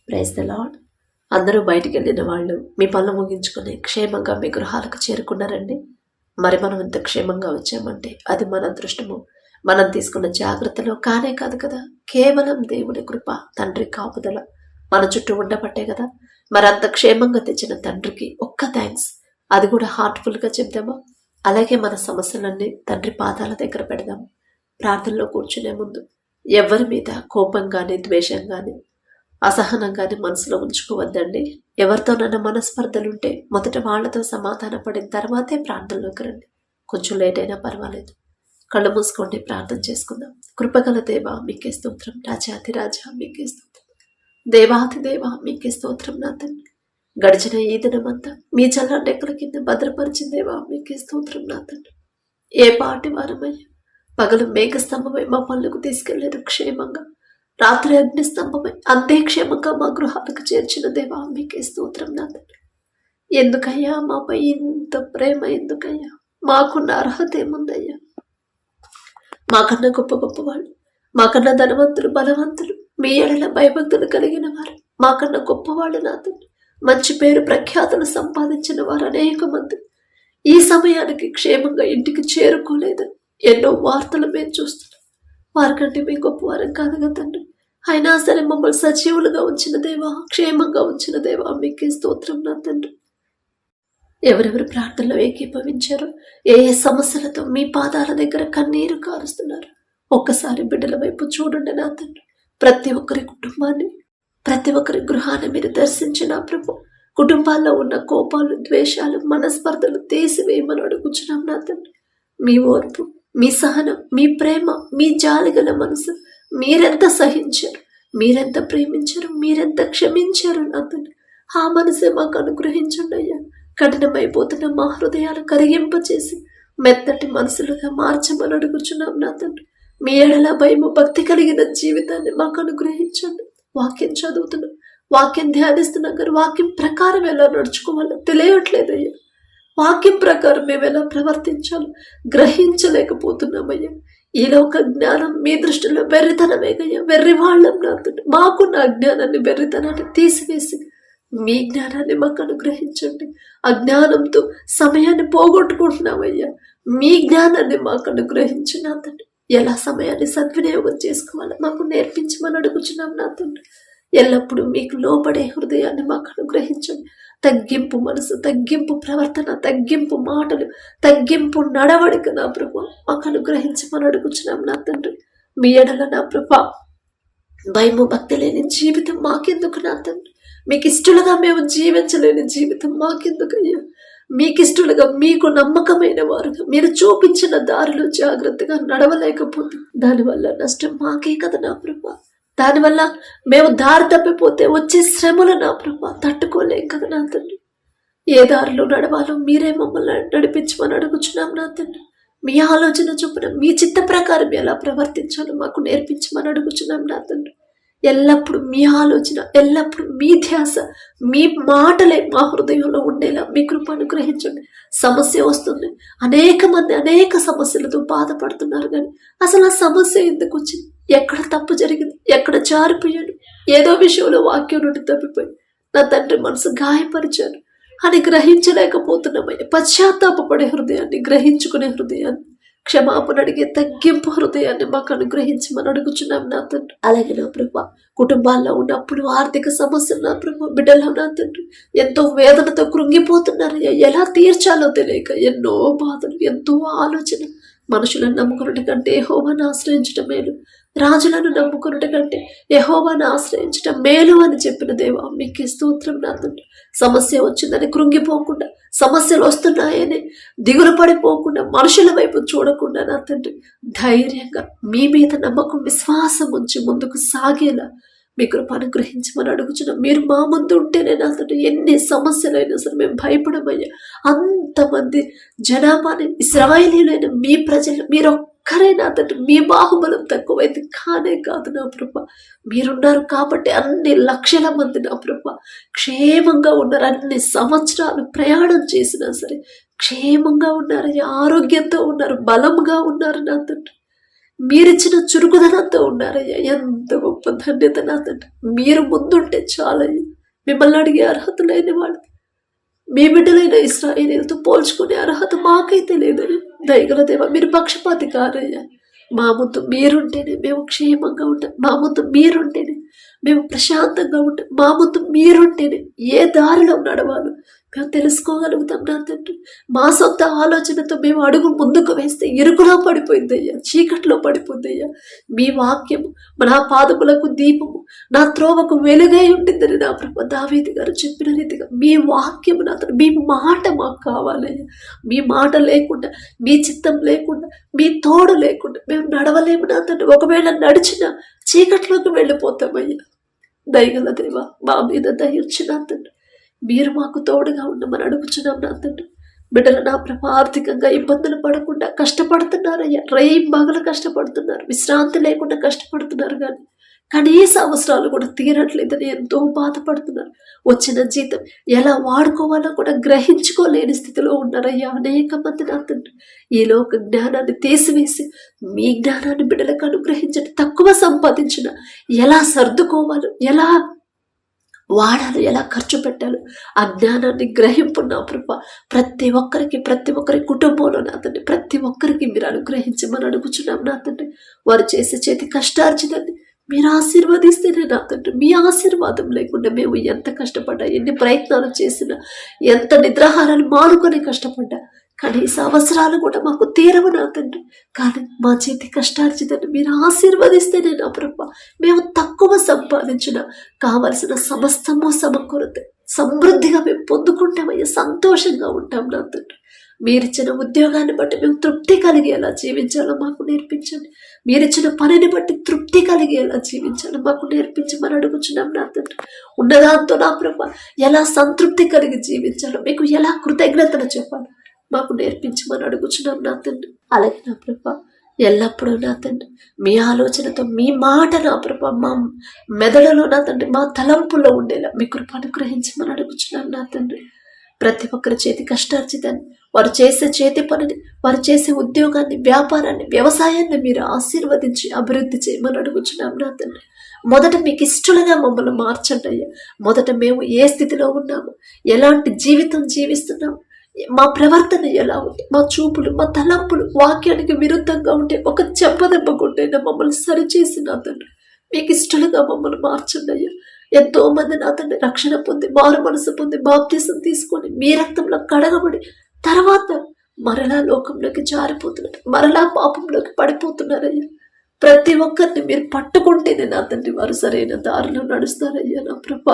Praise the lord. అందరూ బయటికి వెళ్ళిన వాళ్ళు మీ పనులు ముగించుకొని క్షేమంగా మీ గృహాలకు చేరుకున్నారండి. మరి మనం ఇంత క్షేమంగా వచ్చామంటే అది మన అదృష్టము, మనం తీసుకున్న జాగ్రత్తలో కానే కాదు కదా, కేవలం దేవుని కృప, తండ్రి కాపుదల మన చుట్టూ ఉండబట్టే కదా. మరి అంత క్షేమంగా తెచ్చిన తండ్రికి ఒక్క థ్యాంక్స్, అది కూడా హార్ట్ఫుల్గా చెప్దామా? అలాగే మన సమస్యలన్నీ తండ్రి పాదాల దగ్గర పెడదాము. ప్రార్థనలో కూర్చునే ముందు ఎవరి మీద కోపం కానీ, ద్వేషం కానీ, అసహనం కానీ మనసులో ఉంచుకోవద్దండి. ఎవరితోనైనా మనస్పర్ధలుంటే మొదట వాళ్లతో సమాధాన పడిన తర్వాతే ప్రార్థనలోకి రండి. కొంచెం లేట్ అయినా పర్వాలేదు. కళ్ళు మూసుకోండి, ప్రార్థన చేసుకుందాం. కృపగల దేవా మీకే స్తోత్రం, రాజాతి రాజా మీకే స్తోత్రం, దేవాతి దేవా మీకే స్తోత్రం. నా తండ్రి, గడిచిన ఈ దినమంతా మీ చల్లని రెక్కల కింద భద్రపరిచిన దేవా మీకే స్తోత్రం. నా తండ్రి, ఏ పాటి వారమయ్యా, పగలు మేఘ స్తంభమై మా పనులకు తీసుకెళ్లారు క్షేమంగా, రాత్రి అగ్ని స్తంభమై అంతే క్షేమంగా మా గృహాలకు చేర్చిన దేవా మీకే స్తోత్రం. నా తండ్రి, ఎందుకయ్యా మాపై ఇంత ప్రేమ? ఎందుకయ్యా? మాకున్న అర్హత ఏముందయ్యా? మాకన్నా గొప్ప గొప్పవాళ్ళు, మాకన్నా ధనవంతులు, బలవంతులు, మీ ఎడల భయభక్తులు కలిగిన వారు మాకన్నా గొప్పవాళ్ళు. నా తండ్రి, మంచి పేరు ప్రఖ్యాతులు సంపాదించిన వారు అనేక మంది ఈ సమయానికి క్షేమంగా ఇంటికి చేరుకోలేదు. ఎన్నో వార్తలు మేము చూస్తున్నాం. వారికంటే మేము గొప్పవారం కాదు కదా తండ్రి. అయినా సరే మమ్మల్ని సజీవులుగా ఉంచిన దేవా, క్షేమంగా ఉంచిన దేవా మీకే స్తోత్రం. నా తండ్రి, ఎవరెవరు ప్రార్థనలో ఏకీభవించారో, ఏ ఏ సమస్యలతో మీ పాదాల దగ్గర కన్నీరు కారుస్తున్నారు, ఒక్కసారి బిడ్డల వైపు చూడండి. నా తండ్రి, ప్రతి ఒక్కరి కుటుంబాన్ని, ప్రతి ఒక్కరి గృహాన్ని మీరు దర్శించిన ప్రభు. కుటుంబాల్లో ఉన్న కోపాలు, ద్వేషాలు, మనస్పర్ధలు తీసివేయమని అడుగుచున్నాం. నా తండ్రి, మీ ఓర్పు, మీ సహనం, మీ ప్రేమ, మీ జాలిగల మనసు, మీరెంత సహించారు, మీరెంత ప్రేమించారు, మీరెంత క్షమించారు. నా తండ్రి, ఆ మనసే మాకు అనుగ్రహించండి అయ్యా. కఠినమైపోతున్న మా హృదయాలు కరిగింపచేసి మెత్తటి మనసులుగా మార్చమని అడుగుచున్నాం. నా తండ్రి, మీ ఎడల భయము, భక్తి కలిగిన జీవితాన్ని మాకు అనుగ్రహించండి. వాక్యం చదువుతున్నాం, వాక్యం ధ్యానిస్తున్నాం గారు, వాక్యం ప్రకారం ఎలా నడుచుకోవాలో తెలియట్లేదయ్యా. వాక్యం ప్రకారం మేము ఎలా ప్రవర్తించాలో గ్రహించలేకపోతున్నామయ్యా. ఈ లోక జ్ఞానం మీ దృష్టిలో వెర్రితనమేగయ్యా, వెర్రివాళ్ళం. నా తండ్రి, మాకున్న అజ్ఞానాన్ని, వెర్రితనాన్ని తీసివేసి మీ జ్ఞానాన్ని మాకు అనుగ్రహించండి. అజ్ఞానంతో సమయాన్ని పోగొట్టుకుంటున్నామయ్యా, మీ జ్ఞానాన్ని మాకు అనుగ్రహించి నా తండ్రి, ఎలా సమయాన్ని సద్వినియోగం చేసుకోవాలో మాకు నేర్పించమని అడుగుచున్నాం. నా తండ్రి, ఎల్లప్పుడూ మీకు లోబడే హృదయాన్ని మాకు అనుగ్రహించండి. తగ్గింపు మనసు, తగ్గింపు ప్రవర్తన, తగ్గింపు మాటలు, తగ్గింపు నడవడిక నా ప్రభు మాకు అనుగ్రహించమని అడుగుచున్నాం. నా తండ్రి, మీ ఎడల నా ప్రభు భయము, భక్తి లేని జీవితం మాకెందుకు? నా తండ్రి, మీకు ఇష్టలుగా మేము జీవించలేని జీవితం మాకెందుకయ్యా? మీకు ఇష్టలుగా, మీకు నమ్మకమైన వారుగా మీరు చూపించిన దారిలో జాగ్రత్తగా నడవలేకపోతే దానివల్ల నష్టం మాకే కదా నా ప్రభు. దానివల్ల మేము దారి తప్పిపోతే వచ్చే శ్రమలు నా ప్రభు తట్టుకోలేం కదా నా తండ్రి. ఏ దారిలో నడవాలో మీరే మమ్మల్ని నడిపించమని అడుగుచున్నాం. నా తండ్రి, మీ ఆలోచన చొప్పున మీ చిత్త ప్రకారం ఎలా ప్రవర్తించాలో మాకు నేర్పించమని అడుగుచున్నాం. నా తండ్రి, ఎల్లప్పుడూ మీ ఆలోచన, ఎల్లప్పుడూ మీ ధ్యాస, మీ మాటలే మా హృదయంలో ఉండేలా మీ కృప అనుగ్రహించండి. సమస్య వస్తుంది, అనేక మంది అనేక సమస్యలతో బాధపడుతున్నారు, కానీ అసలు ఆ సమస్య ఎందుకు వచ్చింది, ఎక్కడ తప్పు జరిగింది, ఎక్కడ జారిపోయాను, ఏదో విషయంలో వాక్యం నుండి తప్పిపోయి నా తండ్రి మనసు గాయపరిచాను అని గ్రహించలేకపోతున్నామయ్యా. పశ్చాత్తాపడే హృదయాన్ని, గ్రహించుకునే హృదయాన్ని, క్షమాపణ అడిగే తగ్గింపు హృదయాన్ని మాకు అనుగ్రహించమని అడుగుచున్నాం. నా తండ్రి, అలాగే నా ప్రభు కుటుంబాల్లో ఉన్నప్పుడు ఆర్థిక సమస్యలు నా ప్రభు బిడ్డలో నా తండ్రి ఎంతో వేదనతో కృంగిపోతున్నారు. ఎలా తీర్చాలో తెలియక ఎన్నో బాధలు, ఎంతో ఆలోచన. మనుషులను నమ్ముకున్నట కంటే యెహోవాను ఆశ్రయించటం మేలు, రాజులను నమ్ముకున్నట కంటే యెహోవాను ఆశ్రయించటం మేలు అని చెప్పిన దేవా మీకే స్తోత్రం. నా తండ్రి, సమస్య వచ్చిందని కృంగిపోకుండా, సమస్యలు వస్తున్నాయని దిగులు పడిపోకుండా, మనుషుల వైపు చూడకుండా నా తండ్రి ధైర్యంగా మీ మీద నమ్మకం, విశ్వాసం ఉంచి ముందుకు సాగేలా మీ కృప అనుగ్రహించమని అడుగుచున్నాం. మీరు మా ముందు ఉంటేనే నా తండ్రి ఎన్ని సమస్యలైనా సరే మేము భయపడమయ్యా. అంతమంది జనాభాని, ఇశ్రాయేలీయులైన మీ ప్రజలు మీరు ఒక్కరే నా తండ్రి, మీ బాహుబలం తక్కువైతే కానే కాదు నా ప్రభ. మీరున్నారు కాబట్టి అన్ని లక్షల మంది నా ప్రభ క్షేమంగా ఉన్నారు. అన్ని సంవత్సరాలు ప్రయాణం చేసినా సరే క్షేమంగా ఉన్నారు, ఆరోగ్యంతో ఉన్నారు, బలంగా ఉన్నారు నా తండ్రి. మీరిచ్చిన చురుకుదనంతో ఉన్నారయ్యా. ఎంత గొప్ప ధన్యత నా తండ్రి. మీరు ముందుంటే చాలయ్యా. మిమ్మల్ని అడిగే అర్హత లేని వాళ్ళు, మీ బిడ్డలైన ఇశ్రాయేలీయులతో పోల్చుకునే అర్హత మాకైతే లేదని దయగల దేవా, మీరు పక్షపాతి కారయ్యా. మా ముందు మీరుంటేనే మేము క్షేమంగా ఉంటాం. మా ముందు మీరుంటేనే మేము ప్రశాంతంగా ఉంటాం. మా ముందు మీరుంటేనే ఏ దారిలో నడవాలో మేము తెలుసుకోగలుగుతాం నా తండ్రి. మా సొంత ఆలోచనతో మేము అడుగు ముందుకు వేస్తే ఇరుకులో పడిపోయిందయ్యా, చీకట్లో పడిపోయిందయ్యా. మీ వాక్యము నా పాదములకు దీపము, నా త్రోవకు వెలుగై ఉండిందని నా ప్రభు దావీదు గారు చెప్పిన రీతిగా మీ వాక్యము నా తండ్రి, మీ మాట మాకు కావాలయ్యా. మీ మాట లేకుండా, మీ చిత్తం లేకుండా, మీ తోడు లేకుండా మేము నడవలేము నా తండ్రి. ఒకవేళ నడిచినా చీకట్లోకి వెళ్ళిపోతామయ్యా. దయగల దేవా, మా మీద దయించి నా తండ్రి, మీరు మాకు తోడుగా ఉండమని అడుగుచున్నాం నా తండ్రి. బిడ్డలు నా ప్రభు ఆర్థికంగా ఇబ్బందులు పడకుండా కష్టపడుతున్నారయ్యా. రేయింబగలు కష్టపడుతున్నారు, విశ్రాంతి లేకుండా కష్టపడుతున్నారు. కానీ కనీస అవసరాలు కూడా తీరట్లేదని ఎంతో బాధపడుతున్నారు. వచ్చిన జీతం ఎలా వాడుకోవాలో కూడా గ్రహించుకోలేని స్థితిలో ఉన్నారయ్యా అనేక మంది నా తండ్రి. ఈ లోక జ్ఞానాన్ని తీసివేసి మీ జ్ఞానాన్ని బిడ్డలకు అనుగ్రహించండి. తక్కువ సంపాదించిన ఎలా సర్దుకోవాలో, ఎలా వాడాలి, ఎలా ఖర్చు పెట్టాలి, ఆ జ్ఞానాన్ని గ్రహింపు నా ప్రభ ప్రతి ఒక్కరి కుటుంబంలో నా తండ్రి, ప్రతి ఒక్కరికి మీరు అనుగ్రహించమని అడుగుచున్నాం నా తండ్రి. వారు చేసే చేతి కష్టార్జితాన్ని మీరు ఆశీర్వదిస్తేనే నా తండ్రి. మీ ఆశీర్వాదం లేకుండా మేము ఎంత కష్టపడ్డా, ఎన్ని ప్రయత్నాలు చేసినా, ఎంత నిద్రాహారాలు మానుకొని కష్టపడ్డా, కనీస అవసరాలు కూడా మాకు తీరవు నా తండ్రి. కానీ మా చేతి కష్టార్జితాన్ని మీరు ఆశీర్వదిస్తేనే నా ప్రభ మేము తక్కువ సంపాదించిన కావలసిన సమస్తము సమకూరుతాయి, సమృద్ధిగా మేము పొందుకుంటామయ్యా. సంతోషంగా ఉంటాం నా తండ్రి. మీరిచ్చిన ఉద్యోగాన్ని బట్టి మేము తృప్తి కలిగేలా జీవించాలో మాకు నేర్పించండి. మీరిచ్చిన పనిని బట్టి తృప్తి కలిగేలా జీవించాలో మాకు నేర్పించమని అడుగుచున్నాం నా తండ్రి. ఉన్నదాంతో నా ప్రభ ఎలా సంతృప్తి కలిగి జీవించాలో, మీకు ఎలా కృతజ్ఞతలు చెప్పాలో మాకు నేర్పించమని అడుగుచున్నాం నా తండ్రి. అలాగే నా ప్రభ ఎల్లప్పుడూ నా తండ్రి మీ ఆలోచనతో, మీ మాట నా ప్రభ మా మెదడులో నా తండ్రి, మా తలంపుల్లో ఉండేలా మీ కృప అనుగ్రహించమని అడుగుచున్నాం నా తండ్రి. ప్రతి ఒక్కరి చేతి కష్టార్జితాన్ని, వారు చేసే చేతి పనిని, వారు చేసే ఉద్యోగాన్ని, వ్యాపారాన్ని, వ్యవసాయాన్ని మీరు ఆశీర్వదించి అభివృద్ధి చేయమని అడుగుచున్నాం నా తండ్రి. మొదట మీకు ఇష్టలుగా మమ్మల్ని మార్చండి అయ్యా. మొదట మేము ఏ స్థితిలో ఉన్నాము, ఎలాంటి జీవితం జీవిస్తున్నాము, మా ప్రవర్తన ఎలా ఉంది, మా చూపులు, మా తలంపులు వాక్యానికి విరుద్ధంగా ఉంటే ఒక చెప్పదెబ్బ కొట్టైనా మమ్మల్ని సరిచేసి నా తండ్రి మీకు ఇష్టలుగా మమ్మల్ని మార్చండి అయ్యా. ఎంతో మంది నా తండ్రి రక్షణ పొంది, మారు మనసు పొంది, బాప్తిసం తీసుకొని మీ రక్తంలో కడగబడి తర్వాత మరలా లోకంలోకి జారిపోతున్నారు, మరలా పాపంలోకి పడిపోతున్నారయ్యా. ప్రతి ఒక్కరిని మీరు పట్టుకుంటేనే నా తండ్రి వారు సరైన దారిలో నడుస్తారయ్యా. నా ప్రభ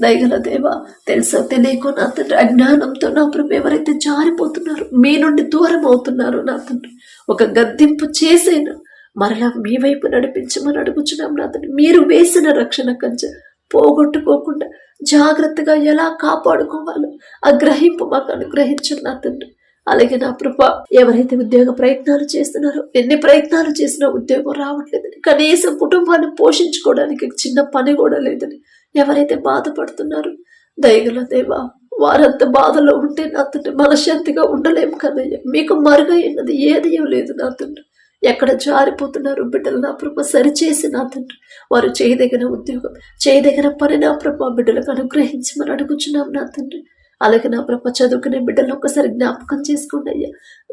దయగల దేవ, తెలుసా తెలియకో నా తండ్రి అజ్ఞానంతో నా ప్రభ ఎవరైతే జారిపోతున్నారో, మీ నుండి దూరం అవుతున్నారో నా తండ్రి ఒక గద్దింపు చేసేనా మరలా మీ వైపు నడిపించమని అడుగుచున్నాం నా తండ్రి. మీరు వేసిన రక్షణ కంచె పోగొట్టుకోకుండా జాగ్రత్తగా ఎలా కాపాడుకోవాలో ఆ గ్రహింపు మాకు అనుగ్రహించండి నా తండ్రి. అలాగే నా ప్రభ ఎవరైతే ఉద్యోగ ప్రయత్నాలు చేస్తున్నారో, ఎన్ని ప్రయత్నాలు చేసినా ఉద్యోగం రావట్లేదని, కనీసం కుటుంబాన్ని పోషించుకోవడానికి చిన్న పని కూడా లేదని ఎవరైతే బాధపడుతున్నారో, దయగల దేవా వారంత బాధలో ఉంటే నా తండ్రి మనశ్శాంతిగా ఉండలేము కదయ్యా. మీకు మరుగైనది ఏది లేదు నా తండ్రి. ఎక్కడ జారిపోతున్నారు బిడ్డలు నా ప్రభ సరిచేసి నా తండ్రి వారు చేయదగిన ఉద్యోగం, చేయదగిన పని నా ప్రభ బిడ్డలకు అనుగ్రహించమని అడుగుచున్నాం నా తండ్రి. అలాగే నా ప్రభ చదువుకునే బిడ్డలు ఒక్కసారి జ్ఞాపకం చేసుకోండి అయ్యా.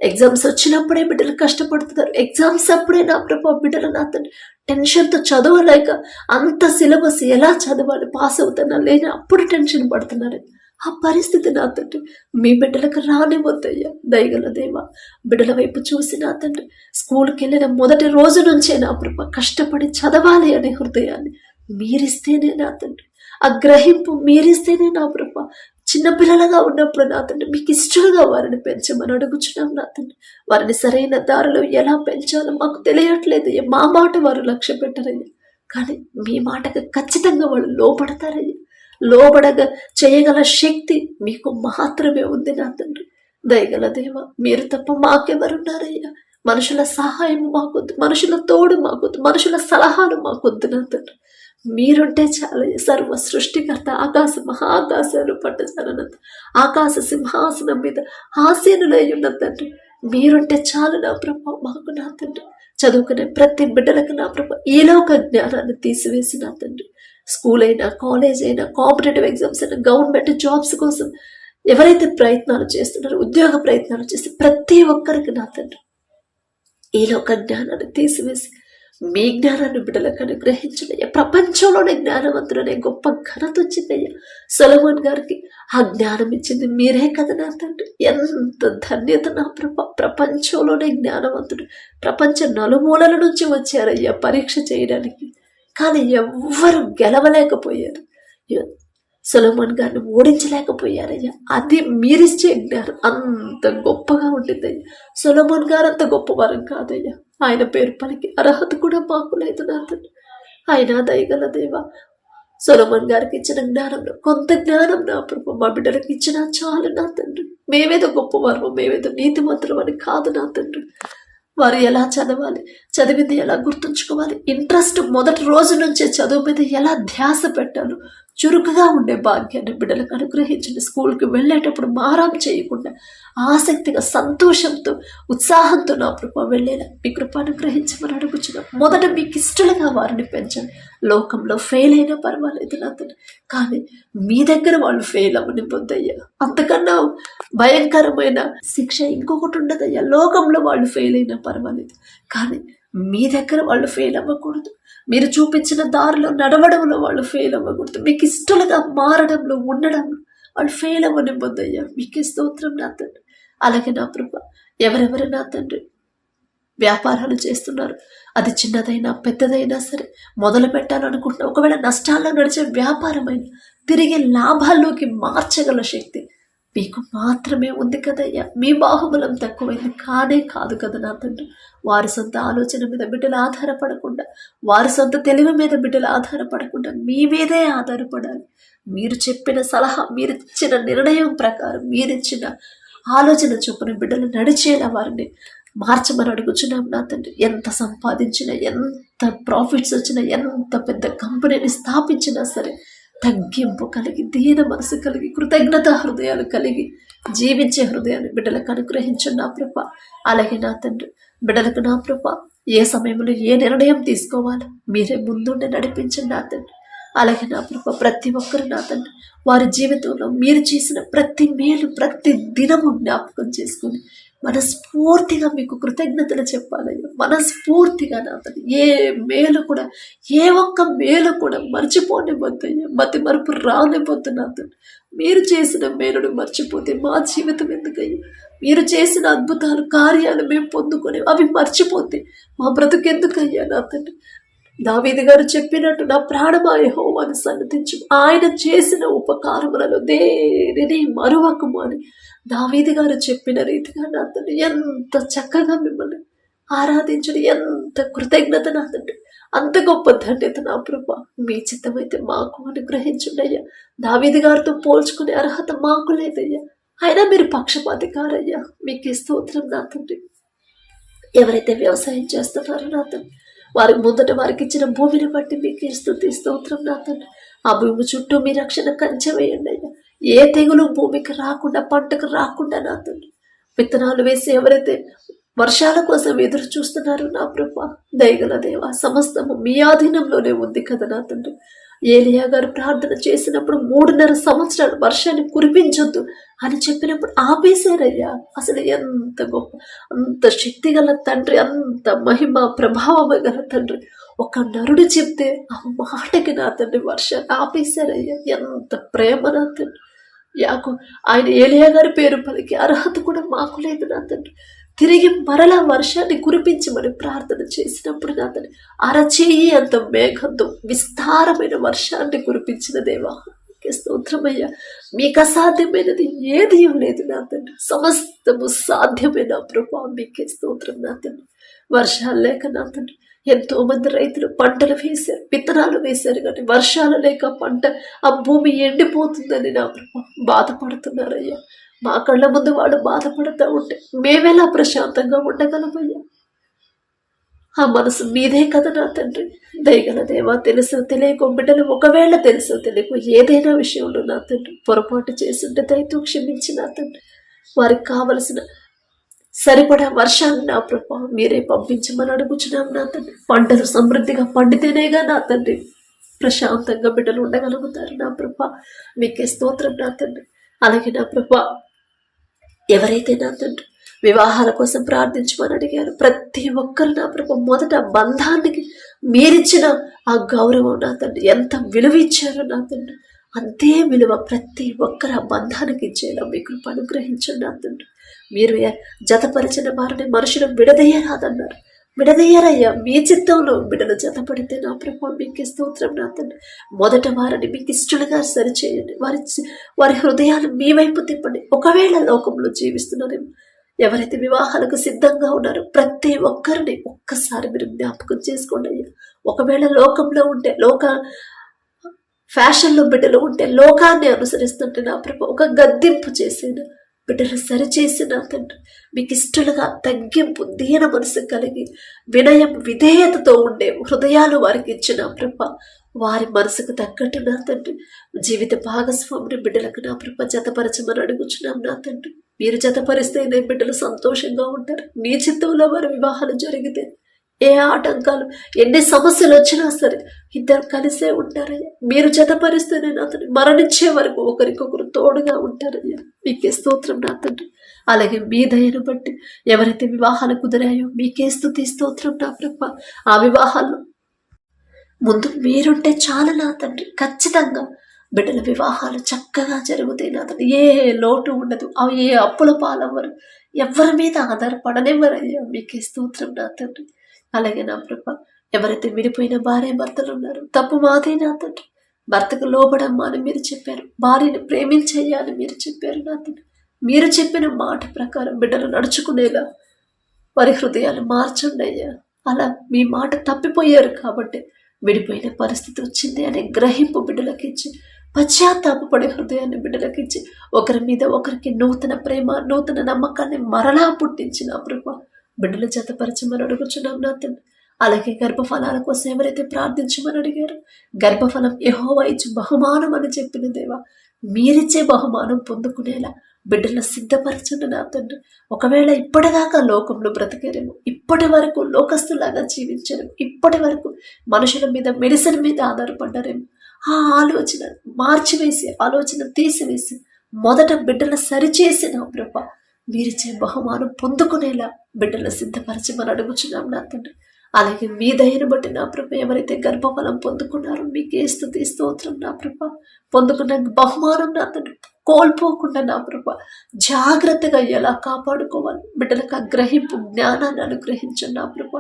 ఎగ్జామ్స్ వచ్చినప్పుడే బిడ్డలు కష్టపడుతున్నారు. ఎగ్జామ్స్ అప్పుడే నా ప్రభ బిడ్డలు నా తండ్రి టెన్షన్తో చదవలేక అంత సిలబస్ ఎలా చదవాలి, పాస్ అవుతున్నా లేని అప్పుడు టెన్షన్ పడుతున్నారు. ఆ పరిస్థితి నా తండ్రి మీ బిడ్డలకు రానివద్దయ్యా. దయగల దేవా బిడ్డల వైపు చూసి నా తండ్రి స్కూల్కి వెళ్ళిన మొదటి రోజు నుంచే నా ప్రభ కష్టపడి చదవాలి అనే హృదయాన్ని మీరిస్తేనే నా తండ్రి, ఆ గ్రహింపు మీరిస్తేనే నా ప్రభ చిన్నపిల్లలుగా ఉన్నప్పుడు నా తండ్రి మీకు ఇష్టలుగా వారిని పెంచమని అడుగుచున్నాం నా తండ్రి. వారిని సరైన దారిలో ఎలా పెంచాలో మాకు తెలియట్లేదు. మా మాట వారు లక్ష్య పెట్టరయ్యా, కానీ మీ మాటకు ఖచ్చితంగా వాళ్ళు లోపడతారయ్యా. లోబడగా చేయగల శక్తి మీకు మాత్రమే ఉంది నా తండ్రి. దయగల దేవ మీరు తప్ప మాకెవరున్నారయ్యా. మనుషుల సహాయం మాకొద్దు, మనుషుల తోడు మాకొద్దు, మనుషుల సలహాలు మాకొద్దు నా తండ్రి. మీరుంటే చాలా. సర్వ సృష్టికర్త ఆకాశ మహాకాశాలు పట్టజాలనంత ఆకాశ సింహాసనం మీద ఆసీనులై ఉన్న తండ్రి మీరుంటే చాలు నా ప్రభు మాకు నా తండ్రి. చదువుకునే ప్రతి బిడ్డలకు నా ప్రభ ఈలోక జ్ఞానాన్ని తీసివేసి నా తండ్రి, స్కూల్ అయినా కాలేజ్ అయినా కాంపిటేటివ్ ఎగ్జామ్స్ అయినా గవర్నమెంట్ జాబ్స్ కోసం ఎవరైతే ప్రయత్నాలు చేస్తున్నారో, ఉద్యోగ ప్రయత్నాలు చేస్తే ప్రతి ఒక్కరికి నా తండ్రి ఈలోక జ్ఞానాన్ని తీసివేసి మీ జ్ఞానాన్ని బిడ్డలకు అనుగ్రహించినయ్యా. ప్రపంచంలోనే జ్ఞానవంతుడనే గొప్ప ఘనత వచ్చిందయ్యా. సొలొమోన్ గారికి ఆ జ్ఞానం ఇచ్చింది మీరే కదా నా తండ్రి. ఎంత ధన్యత నా ప్రభ. ప్రపంచంలోనే జ్ఞానవంతుడు, ప్రపంచ నలుమూలల నుంచి వచ్చారయ్యా పరీక్ష చేయడానికి, కానీ ఎవ్వరు గెలవలేకపోయారు. సొలొమోన్ గారిని ఓడించలేకపోయారయ్యా. అది మీరిచ్చే జ్ఞానం అంత గొప్పగా ఉంటుందయ్యా. సొలొమోన్ గారు అంత గొప్పవారం కాదయ్యా. ఆయన పేరు పలికి అర్హత కూడా మాకు లేదు నా తండ్రి. ఆయన దయగల దేవా, సొలొమోన్ గారికి ఇచ్చిన జ్ఞానంలో కొంత జ్ఞానం నా ప్రభు మా బిడ్డలకు ఇచ్చినా చాలు నా తండ్రి. మేమేదో గొప్పవారము, మేమేదో నీతిమంతులం అని కాదు నా తండ్రి. వారు ఎలా చదవాలి, చదివింది ఎలా గుర్తుంచుకోవాలి, ఇంట్రెస్ట్ మొదటి రోజు నుంచే చదువు మీద ఎలా ధ్యాస పెట్టాలో చురుకుగా ఉండే భాగ్యాన్ని బిడ్డలకు అనుగ్రహించండి. స్కూల్కి వెళ్ళేటప్పుడు మారాం చేయకుండా ఆసక్తిగా, సంతోషంతో, ఉత్సాహంతో నా కృప వెళ్ళేలా మీ కృప అనుగ్రహించమని అడుగుచున్నాం. మొదట మీకు ఇష్టలుగా వారిని పెంచండి. లోకంలో ఫెయిల్ అయినా పర్వాలేదు నా తండ్రి, కానీ మీ దగ్గర వాళ్ళు ఫెయిల్ అవ్వని పొందయ్యా. అంతకన్నా భయంకరమైన శిక్ష ఇంకొకటి ఉండదయ్యా. లోకంలో వాళ్ళు ఫెయిల్ అయినా పర్వాలేదు, కానీ మీ దగ్గర వాళ్ళు ఫెయిల్ అవ్వకూడదు. మీరు చూపించిన దారిలో నడవడంలో వాళ్ళు ఫెయిల్ అవ్వకూడదు. మీకు ఇష్టలుగా మారడంలో, ఉండడంలో వాళ్ళు ఫెయిల్ అవ్వనివ్వద్దయ్యా. మీకే స్తోత్రం నా తండ్రి. అలాగే నా ప్రభ, ఎవరెవరు నా తండ్రి వ్యాపారాలు చేస్తున్నారు, అది చిన్నదైనా పెద్దదైనా సరే, మొదలు పెట్టాలనుకుంటున్నా, ఒకవేళ నష్టాల్లో నడిచే వ్యాపారమైన తిరిగి లాభాల్లోకి మార్చగల శక్తి మీకు మాత్రమే ఉంది కదయ్యా. మీ బాహుబలం తక్కువైంది కానే కాదు కదా నా తండ్రి. వారి సొంత ఆలోచన మీద బిడ్డలు ఆధారపడకుండా, వారి సొంత తెలివి మీద బిడ్డలు ఆధారపడకుండా మీ మీదే ఆధారపడాలి. మీరు చెప్పిన సలహా, మీరిచ్చిన నిర్ణయం ప్రకారం, మీరిచ్చిన ఆలోచన చొప్పున బిడ్డలు నడిచేలా వారిని మార్చమని అడుగుచున్నాం నా తండ్రి. ఎంత సంపాదించినా, ఎంత ప్రాఫిట్స్ వచ్చినా, ఎంత పెద్ద కంపెనీని స్థాపించినా సరే, తగ్గింపు కలిగి, దీన మనసు కలిగి, కృతజ్ఞత హృదయాలు కలిగి జీవించే హృదయాన్ని బిడ్డలకు అనుగ్రహించండి నా ప్రభ. అలాగే నా తండ్రి, బిడ్డలకు నా ప్రభ ఏ సమయంలో ఏ నిర్ణయం తీసుకోవాలో మీరే ముందుండి నడిపించండి నా తండ్రి. అలాగే నా ప్రభ, ప్రతి ఒక్కరు నా తండ్రి వారి జీవితంలో మీరు చేసిన ప్రతి మేలు, ప్రతి దినము జ్ఞాపకం చేసుకుని మనస్ఫూర్తిగా మీకు కృతజ్ఞతలు చెప్పాలయ్యా. మనస్ఫూర్తిగా నా తండ్రి ఏ మేలు కూడా, ఏ ఒక్క మేలు కూడా మర్చిపోనివ్వద్దయ్యా. మతి మరుపు రానివ్వద్దు నా తండ్రి. మీరు చేసిన మేలును మర్చిపోతే మా జీవితం ఎందుకయ్యా? మీరు చేసిన అద్భుతాలు, కార్యాలు మేము పొందుకొని అవి మర్చిపోతే మా బ్రతుకెందుకయ్యా నా తండ్రి. దావీదు గారు చెప్పినట్టు నా ప్రాణమా యెహోవాను సన్నతించు, ఆయన చేసిన ఉపకారములను దేనిని మరువకము అని దావీదు గారు చెప్పిన రీతిగా నా తండ్రి ఎంత చక్కగా మిమ్మల్ని ఆరాధించడం, ఎంత కృతజ్ఞత నా తండ్రి. అంత గొప్ప ధన్యత నా ప్రభా మీ చిత్తమైతే మాకు అనుగ్రహించండి అయ్యా. దావీదు గారితో పోల్చుకునే అర్హత మాకు లేదయ్యా. అయినా మీరు పక్షపాతి కారయ్యా. మీకే స్తోత్రం నా తండ్రి. ఎవరైతే వ్యవసాయం చేస్తున్నారో నా తండ్రి, వారికి ముందట వారికి ఇచ్చిన భూమిని బట్టి మీకు స్తుతి స్తోత్రం నా తండ్రి. ఆ భూమి చుట్టూ మీ రక్షణ కంచె వేయండి అయ్యా. ఏ తెగులు భూమికి రాకుండా, పంటకు రాకుండా నా తండ్రి. విత్తనాలు వేసి ఎవరైతే వర్షాల కోసం ఎదురు చూస్తున్నారు నా ప్రభా, దయగల దేవా, సమస్తము మీ ఆధీనంలోనే ఉంది కదా నా తండ్రి. ఏలియా గారు ప్రార్థన చేసినప్పుడు 3.5 సంవత్సరాలు వర్షాన్ని కురిపించొద్దు అని చెప్పినప్పుడు ఆపేశారయ్యా. అసలు ఎంత గొప్ప, అంత శక్తి గల తండ్రి, అంత మహిమ ప్రభావం గల తండ్రి. ఒక నరుడు చెప్తే ఆ మాటకి నా తండ్రి వర్షాన్ని ఆపేశారయ్యా. ఎంత ప్రేమ నా తండ్రి. ఆయన ఏలియా గారి పేరు పలికి అర్హత కూడా మాకు లేదు నా తండ్రి. తిరిగి మరలా వర్షాన్ని కురిపించమని ప్రార్థన చేసినప్పుడు నా తండ్రి అరచేయి అంత మేఘంతో విస్తారమైన వర్షాన్ని కురిపించిన దేవా స్తోత్రమయ్యా. మీకు అసాధ్యమైనది ఏది లేదు నా తండ్రి. సమస్తము సాధ్యమైన ప్రభా మీకే స్తోత్రం నా తండ్రి. వర్షాలు లేక నా తండ్రి ఎంతో మంది రైతులు పంటలు వేశారు, విత్తనాలు వేశారు, కానీ వర్షాలు లేక పంట, ఆ భూమి ఎండిపోతుందని నా ప్రభా బాధపడుతున్నారయ్యా. మా కళ్ళ ముందు వాడు బాధపడుతూ ఉంటే మేమెలా ప్రశాంతంగా ఉండగలమయ్యా? ఆ మనసు మీదే కదా నా తండ్రి. దయగల దేవా, తెలుసు తెలియకు బిడ్డలు ఒకవేళ తెలుసు తెలియకు ఏదైనా విషయంలో నా తండ్రి పొరపాటు చేస్తుంటే దయతో క్షమించి నా తండ్రి వారికి కావలసిన సరిపడా వర్షాలు నా ప్రభా మీరే పంపించమని అడుగుచున్నాం నా తండ్రి. పంటలు సమృద్ధిగా పండితేనేగా నా తండ్రి ప్రశాంతంగా బిడ్డలు ఉండగలుగుతారు నా ప్రభా. మీకే స్తోత్రం నా తండ్రి. అలాగే నా ప్రభా ఎవరైతే నా తండ్రి వివాహాల కోసం ప్రార్థించమని అడిగారు, ప్రతి ఒక్కరు నా ప్రభు మొదట బంధానికి మీరిచ్చిన ఆ గౌరవం నా తండ్రి ఎంత విలువ ఇచ్చారో నా తండ్రి అంతే విలువ ప్రతి ఒక్కరు ఆ బంధానికి ఇచ్చేలా మీ కృప అనుగ్రహించండి నా తండ్రి. మీరు జతపరిచిన వారిని మనుషులు విడదీయరాదన్నారు, విడదీయరయ్యా. మీ చిత్తంలో బిడ్డలు జతపడితే నా ప్రభు మీకే స్తోత్రం నా తండ్రి. మొదట వారిని మీకు ఇష్టలుగా సరిచేయండి, వారి హృదయాలు మీ వైపు తిప్పండి. ఒకవేళ లోకంలో జీవిస్తున్నారేమో ఎవరైతే వివాహాలకు సిద్ధంగా ఉన్నారో ప్రతి ఒక్కరిని ఒక్కసారి మీరు జ్ఞాపకం చేసుకోండి అయ్యా. ఒకవేళ లోకంలో ఉంటే ఫ్యాషన్లో బిడ్డలు ఉంటే లోకాన్ని అనుసరిస్తుంటే నా ప్రభు ఒక గద్దింపు చేసిన బిడ్డలు సరిచేసిన తండ్రి మీకు ఇష్టలుగా తగ్గింపు దీన మనసు కలిగి వినయం విధేయతతో ఉండే హృదయాలు వారికి ఇచ్చిన ప్రభ వారి మనసుకు తగ్గట్టు నా తండ్రి జీవిత భాగస్వామిని బిడ్డలకు నా ప్రభ జతపరచమని అడుగుచున్నాం నా తండ్రి. మీరు జతపరిస్తేనే బిడ్డలు సంతోషంగా ఉంటారు. నీ చిత్తంలో వారి వివాహాలు జరిగితే ఏ ఆటంకాలు ఎన్ని సమస్యలు వచ్చినా సరే ఇద్దరు కలిసే ఉంటారయ్యా. మీరు జతపరిస్తేనే నా తండ్రి మరణించే వరకు ఒకరికొకరు తోడుగా ఉంటారయ్యా. మీకే స్తోత్రం నా తండ్రి. అలాగే మీ దయను బట్టి ఎవరైతే వివాహాలు కుదిరాయో మీకే స్తుతి స్తోత్రం నా ప్రభ. ఆ వివాహాల్లో ముందు మీరుంటే చాలు నా తండ్రి. ఖచ్చితంగా బిడ్డల వివాహాలు చక్కగా జరుగుతాయి నా తండ్రి. ఏ లోటు ఉండదు, అవి ఏ అప్పుల పాలవ్వరు, ఎవరి మీద ఆధారపడనివ్వరయ్యా. మీకే స్తోత్రం నా తండ్రి. అలాగే నా ప్రభ ఎవరైతే విడిపోయిన భార్య భర్తలు ఉన్నారో తప్పు మాదే నా తండ్రి. భర్తకు లోబడమ్మా అని మీరు చెప్పారు, భార్యను ప్రేమించేయాలని మీరు చెప్పారు నా తండ్రి. మీరు చెప్పిన మాట ప్రకారం బిడ్డలు నడుచుకునేలా వారి హృదయాలు మార్చండి అయ్యా. అలా మీ మాట తప్పిపోయారు కాబట్టి విడిపోయిన పరిస్థితి వచ్చింది అనే గ్రహింపు బిడ్డలకిచ్చి పశ్చాత్తాపడే హృదయాన్ని బిడ్డలకిచ్చి ఒకరి మీద ఒకరికి నూతన ప్రేమ నూతన నమ్మకాన్ని మరలా పుట్టించిన ప్రభు బిడ్డలు జతపరచమని అడుగుచున్నాం నా తండ్రి. అలాగే గర్భఫలాల కోసం ఎవరైతే ప్రార్థించమని అడిగారో గర్భఫలం యెహోవా ఇచ్చు బహుమానం అని చెప్పిన దేవా మీరిచ్చే బహుమానం పొందుకునేలా బిడ్డలను సిద్ధపరచండి నా తండ్రి. ఒకవేళ ఇప్పటిదాకా లోకంలో బ్రతికేరేమో, ఇప్పటి వరకు లోకస్తులాగా జీవించారేమో, ఇప్పటి వరకు మనుషుల మీద మెడిసిన్ మీద ఆధారపడ్డారేమో, ఆ ఆలోచన మార్చివేసి ఆలోచన తీసివేసి మొదట బిడ్డలు సరిచేసిన ప్రభ మీరిచ్చే బహుమానం పొందుకునేలా బిడ్డలు సిద్ధపరచమని అడుగుచున్నాం నా తండ్రి. అలాగే మీ దయను బట్టి నా ప్రభ ఎవరైతే గర్భఫలం పొందుకున్నారో మీకే స్తుతి స్తోత్రం నా ప్రభ. పొందుకున్న బహుమానం నా తండ్రి కోల్పోకుండా నా ప్రభ జాగ్రత్తగా ఎలా కాపాడుకోవాలి బిడ్డలకు ఆ గ్రహింపు జ్ఞానాన్ని అనుగ్రహించండి నా ప్రభ.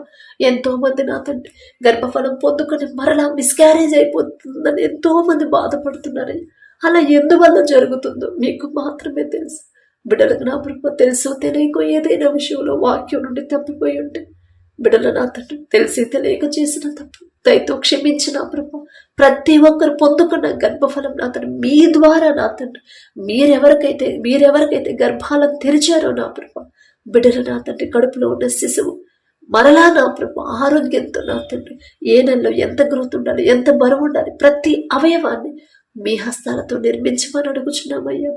ఎంతో మంది నా తండ్రి గర్భఫలం పొందుకొని మరలా మిస్క్యారేజ్ అయిపోతుందని ఎంతో మంది బాధపడుతున్నారు. అలా ఎందువల్ల జరుగుతుందో మీకు మాత్రమే తెలుసు. బిడ్డలకు నా ప్రభ తెలుసో తెలియకో ఏదైనా విషయంలో వాక్యం నుండి తప్పిపోయి ఉంటే బిడ్డలు నా తండ్రి తెలిసి తెలియక చేసిన తప్పు దయతో క్షమించిన ప్రభు ప్రతి ఒక్కరు పొందుకున్న గర్భఫలం నా తండ్రి మీ ద్వారా నా తండ్రి మీరెవరికైతే గర్భాలను తెరిచారో నా ప్రభు బిడ్డలు నా తండ్రి కడుపులో ఉన్న శిశువు మరలా నా ప్రభు ఆరోగ్యంతో నా తండ్రి ఏ నెలలో ఎంత గ్రోత్ ఉండాలి, ఎంత బరువు ఉండాలి, ప్రతి అవయవాన్ని మీ హస్తాలతో నిర్మించమని అడుగుచున్నామయ్యా.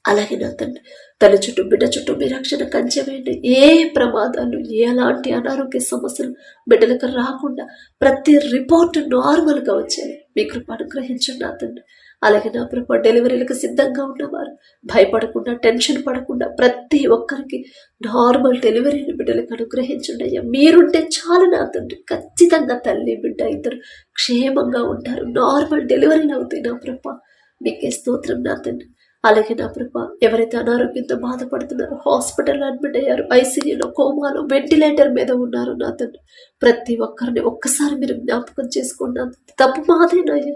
అలాగే నా తండ్రి తన చుట్టూ బిడ్డ చుట్టూ మీ రక్షణ కంచె వేయండి. ఏ ప్రమాదాలు ఎలాంటి అనారోగ్య సమస్యలు బిడ్డలకు రాకుండా ప్రతి రిపోర్ట్ నార్మల్గా వచ్చాయి. మీ కృప అనుగ్రహించండి నా తండ్రి. అలాగే నా ప్రభు డెలివరీలకు సిద్ధంగా ఉన్నవారు భయపడకుండా టెన్షన్ పడకుండా ప్రతి ఒక్కరికి నార్మల్ డెలివరీని బిడ్డలకు అనుగ్రహించండి అయ్యా. మీరుంటే చాలు నా తండ్రి. ఖచ్చితంగా తల్లి బిడ్డ ఇద్దరు క్షేమంగా ఉంటారు, నార్మల్ డెలివరీలు అవుతాయి నా ప్రభు. మీకే స్తోత్రం నా తండ్రి. అలాగే నా ప్రభ ఎవరైతే అనారోగ్యంతో బాధపడుతున్నారో హాస్పిటల్లో అడ్మిట్ అయ్యారు, ఐసీయూలో కోమాలో వెంటిలేటర్ మీద ఉన్నారు నా తండ్రి ప్రతి ఒక్కరిని ఒక్కసారి మీరు జ్ఞాపకం చేసుకోండి నా తండ్రి. తప్పు మాదేనయ్యా,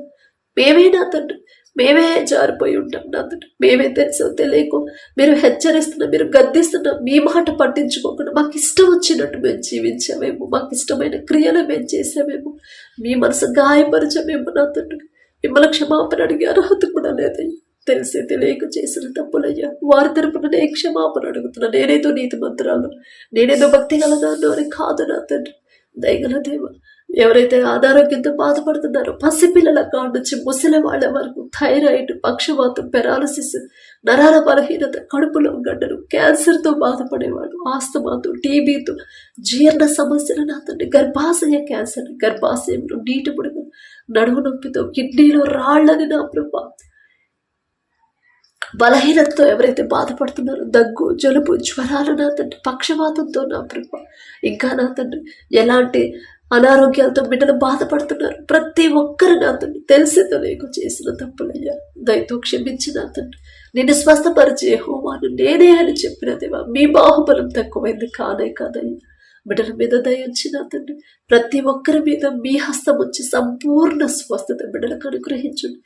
మేమే నా తండ్రి మేమే జారిపోయి ఉంటాం నా తండ్రి. మేమే తెలుసో తెలియకో మీరు హెచ్చరిస్తున్నా మీరు గద్దిస్తున్నా మీ మాట పట్టించుకోకుండా మాకు ఇష్టం వచ్చినట్టు మేము జీవించామేమో, మాకు ఇష్టమైన క్రియలు మేము చేసామేమో, మీ మనసు గాయపరచమేమో నా తండ్రి. మిమ్మల్ని క్షమాపణ అడిగే అర్హత కూడా లేదయ్యా. తెలిసి తెలియక చేసిన తప్పులయ్యా వారి తరపున నేను క్షమాపణ అడుగుతున్నా. నేనేదో నీతి మంత్రాలు నేనేదో భక్తి గలదాను అని కాదు నా తండ్రి. దయగల దేవ ఎవరైతే అనారోగ్యంతో బాధపడుతున్నారో పసిపిల్లల కాడ నుంచి ముసలి వాళ్ళ వరకు థైరాయిడ్, పక్షవాతం, పెరాలసిస్, నరాల బలహీనత, కడుపులో గడ్డలు, క్యాన్సర్తో బాధపడేవాళ్ళు, ఆస్తమాతో, టీబీతో, జీర్ణ సమస్యలు, నా తండ్రి గర్భాశయ క్యాన్సర్, గర్భాశయంలో నీటి బుడగ, నడుము నొప్పితో, కిడ్నీలో రాళ్ళని నా ప్రభా, బలహీనతతో ఎవరైతే బాధపడుతున్నారో దగ్గు, జలుబు, జ్వరాలు, నా తండ్రి పక్షవాతంతో నా ప్రభా, ఇంకా నా తండ్రి ఎలాంటి అనారోగ్యాలతో బిడ్డలు బాధపడుతున్నారు, ప్రతి ఒక్కరు నా తండ్రి తెలిసితో నీకు చేసిన తప్పులయ్యా దయతో క్షమించి నా తండ్రి నిన్ను స్వస్థపరిచే యెహోవాను నేనే అని చెప్పిన దేవా, మీ బాహుబలం తక్కువైంది కానే కాదయ్యా. బిడ్డల మీద దయించి నా తండ్రి ప్రతి ఒక్కరి మీద మీ హస్తం వచ్చి సంపూర్ణ స్వస్థత బిడ్డలకు అనుగ్రహించండి.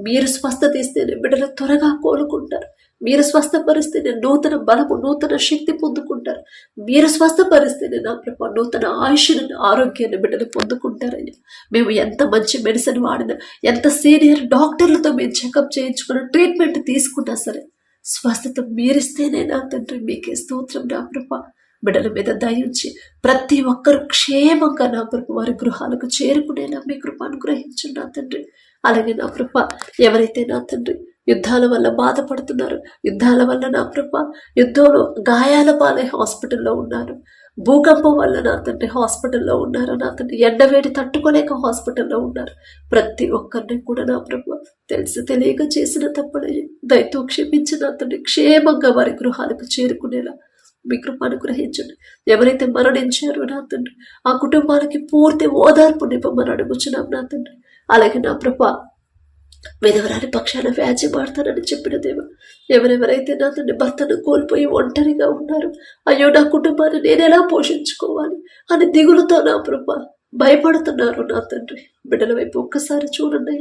మీరు స్వస్థత ఇస్తేనే బిడ్డలు త్వరగా కోలుకుంటారు. మీరు స్వస్థపరిస్తేనే నూతన బలము, నూతన శక్తి పొందుకుంటారు. మీరు స్వస్థపరిస్తేనే నా ప్రభా నూతన ఆయుష్ని, ఆరోగ్యాన్ని బిడ్డలు పొందుకుంటారయ్యా. మేము ఎంత మంచి మెడిసిన్ వాడినా, ఎంత సీనియర్ డాక్టర్లతో మేము చెకప్ చేయించుకున్న, ట్రీట్మెంట్ తీసుకున్నా సరే స్వస్థత మీరిస్తేనే నా తండ్రి మీకే స్తోత్రం. నా ప్రభా బిడ్డల మీద దయించి ప్రతి ఒక్కరు క్షేమంగా నా ప్రభు వారి గృహాలకు చేరుకునేలా మీ కృప అనుగ్రహించండి నా తండ్రి. అలాగే నా ప్రభ ఎవరైతే నా తండ్రి యుద్ధాల వల్ల బాధపడుతున్నారు, యుద్ధాల వల్ల నా ప్రభ యుద్ధంలో గాయాల పాలై హాస్పిటల్లో ఉన్నారు, భూకంపం వల్ల నా తండ్రి హాస్పిటల్లో ఉన్నారు, నా తండ్రి ఎండవేడి తట్టుకోలేక హాస్పిటల్లో ఉన్నారు, ప్రతి ఒక్కరిని కూడా నా ప్రభు తెలిసి తెలియక చేసిన తప్పుడయ్యి దయతో క్షమించి నా తండ్రి క్షేమంగా వారి గృహాలకు చేరుకునేలా మీ కృప అనుగ్రహించండి. ఎవరైతే మరణించారో నా తండ్రి ఆ కుటుంబాలకి పూర్తి ఓదార్పు నింపమని అడుగుచున్నాం నా తండ్రి. అలాగే నా ప్రభ విధవరాని పక్షాన వ్యాజ్యమాడతానని చెప్పిన దేవ, ఎవరెవరైతే నా తండ్రి భర్తను కోల్పోయి ఒంటరిగా ఉన్నారు, అయ్యో నా కుటుంబాన్ని నేను ఎలా పోషించుకోవాలి అని దిగులుతో నా ప్రభ భయపడుతున్నారు నా తండ్రి, బిడ్డల వైపు ఒక్కసారి చూడండి.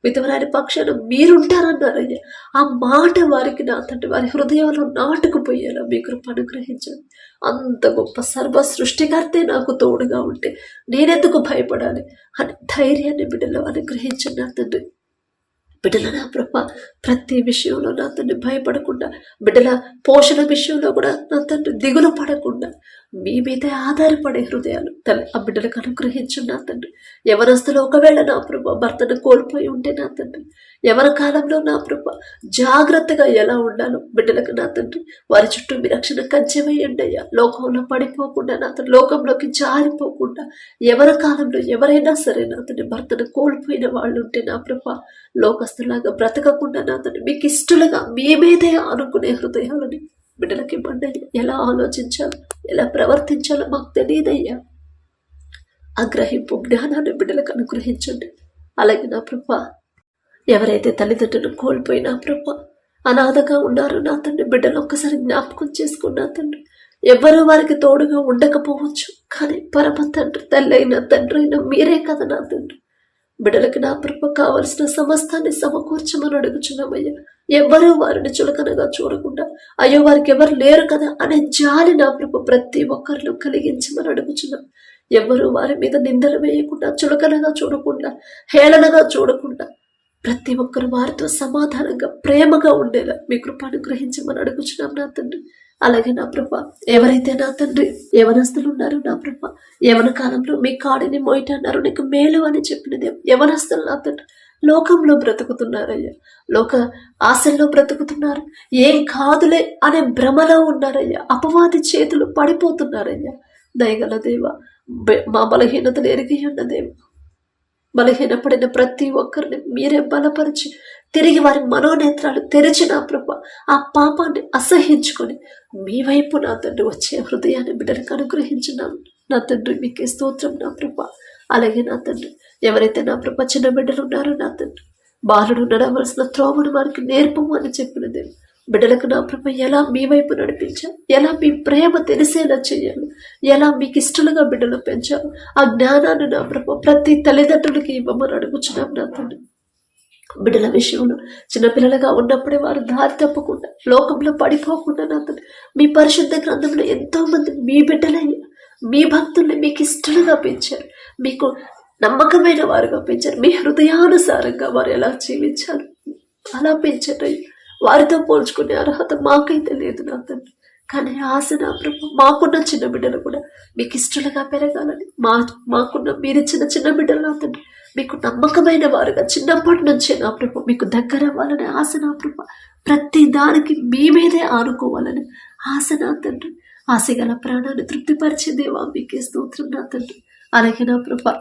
విధవరాని పక్షాన మీరుంటారన్నారయ్యా. ఆ మాట వారికి నా తండ్రి వారి హృదయంలో నాటుకుపోయేలా మీ కృప అనుగ్రహించండి. అంత గొప్ప సర్వ సృష్టికర్తే నాకు తోడుగా ఉంటే నేనెందుకు భయపడాలి అని ధైర్యాన్ని బిడ్డలో అనుగ్రహించండి నా తండ్రి. బిడ్డల నా ప్రభ ప్రతి విషయంలో నా తండ్రి భయపడకుండా, బిడ్డల పోషణ విషయంలో కూడా నా తండ్రి దిగులు పడకుండా మీ మీద ఆధారపడే హృదయాలు తల్లి ఆ బిడ్డలకు అనుగ్రహించండి నా తండ్రి. యవనస్తులు ఒకవేళ నా ప్రభ భర్తను కోల్పోయి ఉంటే నా తండ్రి యవన కాలంలో నా ప్రభ జాగ్రత్తగా ఎలా ఉండాలో బిడ్డలకు నా తండ్రి వారి చుట్టూ మీ రక్షణ కంచె వేయండి అయ్యా. లోకంలో పడిపోకుండా నా తండ్రి లోకంలోకి జారిపోకుండా, యవన కాలంలో ఎవరైనా సరే నా తండ్రి భర్తను కోల్పోయిన వాళ్ళు ఉంటే నా ప్రభ లోకస్తులాగా బ్రతకకుండా నా తండ్రి మీకు ఇష్టలుగా మీ మీదే ఆనుకునే హృదయాలని బిడ్డలకి ఇవ్వండి. ఎలా ఆలోచించాలో ఎలా ప్రవర్తించాలో మాకు తెలియదయ్యా. ఆ గ్రహింపు జ్ఞానాన్ని బిడ్డలకు అనుగ్రహించండి. అలాగే నా ప్రభ ఎవరైతే తల్లిదండ్రులను కోల్పోయినా ప్రభ అనాథగా ఉన్నారో నా తండ్రి బిడ్డలు ఒక్కసారి జ్ఞాపకం చేసుకున్నా తండ్రి. ఎవరు వారికి తోడుగా ఉండకపోవచ్చు, కానీ పరమ తండ్రి తల్లి అయినా తండ్రి అయినా మీరే కదా నా తండ్రి. బిడ్డలకి నా ప్రభ కావలసిన సమస్తాన్ని సమకూర్చమని అడుగుచున్నామయ్యా. ఎవరు వారిని చులకనగా చూడకుండా, అయ్యో వారికి ఎవరు లేరు కదా అనే జాలి నా ప్రభ ప్రతి ఒక్కరిలో కలిగించమని అడుగుచున్నాం. ఎవరు వారి మీద నిందలు వేయకుండా, చులకనగా చూడకుండా, హేళనగా చూడకుండా ప్రతి ఒక్కరు వారితో సమాధానంగా ప్రేమగా ఉండేలా మీ కృప అనుగ్రహించమని అడుగుచున్నాం నా తండ్రి. అలాగే నా ప్రభ ఎవరైతే నా తండ్రి యవనస్తులు ఉన్నారు నా ప్రభ యవన కాలంలో మీ కాడిని మోయటన్నారు నీకు మేలు అని చెప్పినది యవనస్తులు నా తండ్రి లోకంలో బ్రతుకుతున్నారయ్యా, లోక ఆశల్లో బ్రతుకుతున్నారు, ఏం కాదులే అనే భ్రమలో ఉన్నారయ్యా, అపవాది చేతులు పడిపోతున్నారయ్యా. దయగల దేవ మా బలహీనతలు ఎరిగి ఉన్న దేవ, బలహీనపడిన ప్రతి ఒక్కరిని మీరే బలపరిచి తిరిగి వారి మనోనేత్రాలు తెరిచిన ప్రభ ఆ పాపాన్ని అసహించుకొని మీ వైపు నా తండ్రి వచ్చే హృదయాన్ని బిడ్డలకు అనుగ్రహించినాను నా తండ్రి. మీకే స్తోత్రం నా ప్రభ. అలాగే నా తండ్రి ఎవరైతే నా ప్రభ చిన్న బిడ్డలు ఉన్నారో నా తండ్రి బాలుడు నడవలసిన త్రోవను వారికి నేర్పము అని చెప్పినదే బిడ్డలకు నా ప్రభ ఎలా మీ వైపు నడిపించాలి, ఎలా మీ ప్రేమ తెలిసేలా చేయాలి, ఎలా మీకు ఇష్టలుగా బిడ్డలు పెంచాలి, ఆ జ్ఞానాన్ని నా ప్రభ ప్రతి తల్లిదండ్రులకి ఇవ్వమని అడుగుచున్నాం నా తండ్రి. బిడ్డల విషయంలో చిన్నపిల్లలుగా ఉన్నప్పుడే వారు దారి తప్పకుండా లోకంలో పడిపోకుండా నా తండ్రి మీ పరిశుద్ధ గ్రంథంలో ఎంతో మంది మీ బిడ్డలయ్యా, మీ భక్తుల్ని మీకు ఇష్టలుగా పెంచారు, మీకు నమ్మకమైన వారుగా పెంచారు, మీ హృదయానుసారంగా వారు ఎలా జీవించారు అలా పెంచారయ్యా. వారితో పోల్చుకునే అర్హత మాకైతే లేదు నా తండ్రి, కానీ ఆశ నా ప్రభు మాకున్న చిన్న బిడ్డలు కూడా మీకు ఇష్టలుగా పెరగాలని, మాకున్న మీరిచ్చిన చిన్న బిడ్డలు నా తండ్రి మీకు నమ్మకమైన వారుగా చిన్నప్పటి నుంచే నా ప్రభు మీకు దగ్గర అవ్వాలని ఆశ నా ప్రభు. ప్రతి దానికి మీ మీదే ఆనుకోవాలని ఆశ నా తండ్రి. ఆశగల ప్రాణాన్ని తృప్తిపరిచే దేవా మీకే స్తోత్రం నా తండ్రి. అలాగే నా ప్రభ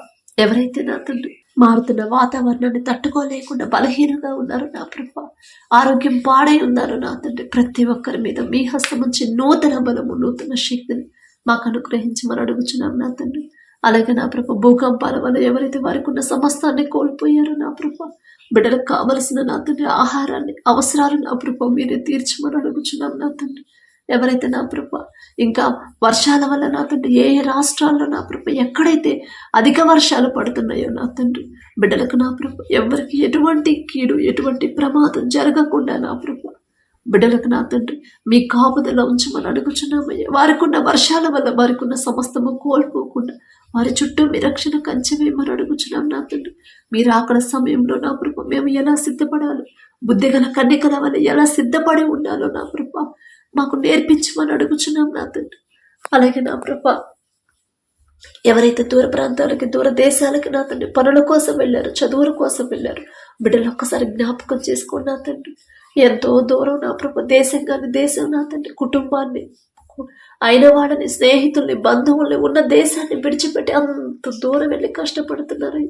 ఎవరైతే నా తండ్రి మారుతున్న వాతావరణాన్ని తట్టుకోలేకుండా బలహీనంగా ఉన్నారు నా ప్రభ, ఆరోగ్యం పాడై ఉన్నారు నా తండ్రి, ప్రతి ఒక్కరి మీద మీ హస్తం నుంచి నూతన బలము నూతన శక్తిని మాకు అనుగ్రహించమని అడుగుచున్నాం నా తండ్రి. అలాగే నా ప్రభ భూకంపాల వల్ల ఎవరైతే వారికి ఉన్న సమస్తాన్ని కోల్పోయారో నా ప్రభ, బిడ్డలకు కావలసిన నా తండ్రి ఆహారాన్ని అవసరాలు నా ప్రభ మీరే తీర్చమని అడుగుచున్నాం నా తండ్రి. ఎవరైతే నా ప్రభ ఇంకా వర్షాల వల్ల నా తండ్రి ఏ రాష్ట్రాల్లో నా ప్రభ ఎక్కడైతే అధిక వర్షాలు పడుతున్నాయో నా తండ్రి బిడ్డలకు నా ప్రభ ఎవరికి ఎటువంటి కీడు ఎటువంటి ప్రమాదం జరగకుండా నా ప్రభ బిడ్డలకు నా తండ్రి మీ కాపుదల ఉంచమని అడుగుచున్నామయ్యా. వారికి ఉన్న వర్షాల వల్ల వారికి ఉన్న సమస్తము కోల్పోకుండా వారి చుట్టూ మీ రక్షణ కంచెవేయమని అడుగుచున్నాం నా తండ్రి. మీరు అక్కడ సమయంలో నా ప్రభ మేము ఎలా సిద్ధపడాలో, బుద్ధిగల కన్యకల వల్ల ఎలా సిద్ధపడి ఉండాలో నా ప్రభ మాకు నేర్పించమని అడుగుచున్నాం నా తండ్రి. అలాగే నా ప్రభ ఎవరైతే దూర ప్రాంతాలకి దూర దేశాలకి నా తండ్రి పనుల కోసం వెళ్ళారు, చదువుల కోసం వెళ్ళారు, బిడ్డలు ఒక్కసారి జ్ఞాపకం చేసుకోండి నా తండ్రి. ఎంతో దూరం నా ప్రభ దేశం కానీ దేశం నా తండ్రి కుటుంబాన్ని అయిన వాళ్ళని స్నేహితుల్ని బంధువుల్ని ఉన్న దేశాన్ని విడిచిపెట్టి అంత దూరం వెళ్ళి కష్టపడుతున్నారు.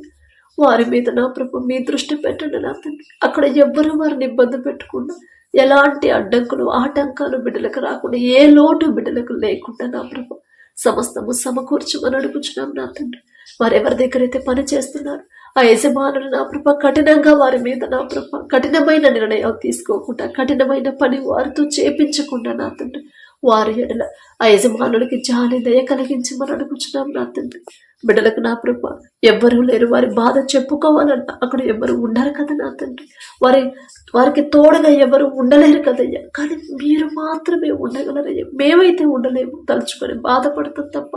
వారి మీద నా ప్రభ మీ దృష్టి పెట్టండి నా తండ్రి. అక్కడ ఎవ్వరూ వారిని ఇబ్బంది పెట్టకుండా ఎలాంటి అడ్డంకులు ఆటంకాలు బిడ్డలకు రాకుండా ఏ లోటు బిడ్డలకు లేకుండా నా ప్రభు సమస్తము సమకూర్చమని అడుగుచున్నాం నా తండ్రి. వారు ఎవరి దగ్గర అయితే పని చేస్తున్నారు ఆ యజమానులు నా ప్రభ కఠినంగా వారి మీద నా ప్రభ కఠినమైన నిర్ణయాలు తీసుకోకుండా కఠినమైన పని వారితో చేపించకుండా నా తండ్రి వారి ఎడల ఆ యజమానులకి జాలి దయ కలిగించమని అడుగుచున్నాం నా తండ్రి. బిడ్డలకు నా ప్రభ ఎవ్వరూ లేరు, వారి బాధ చెప్పుకోవాలన్నా అక్కడ ఎవరు ఉండరు కదా నా తండ్రి. వారికి తోడుగా ఎవరు ఉండలేరు కదయ్యా, కానీ మీరు మాత్రమే ఉండగలరయ్యా. మేమైతే ఉండలేము, తలుచుకొని బాధపడతాం తప్ప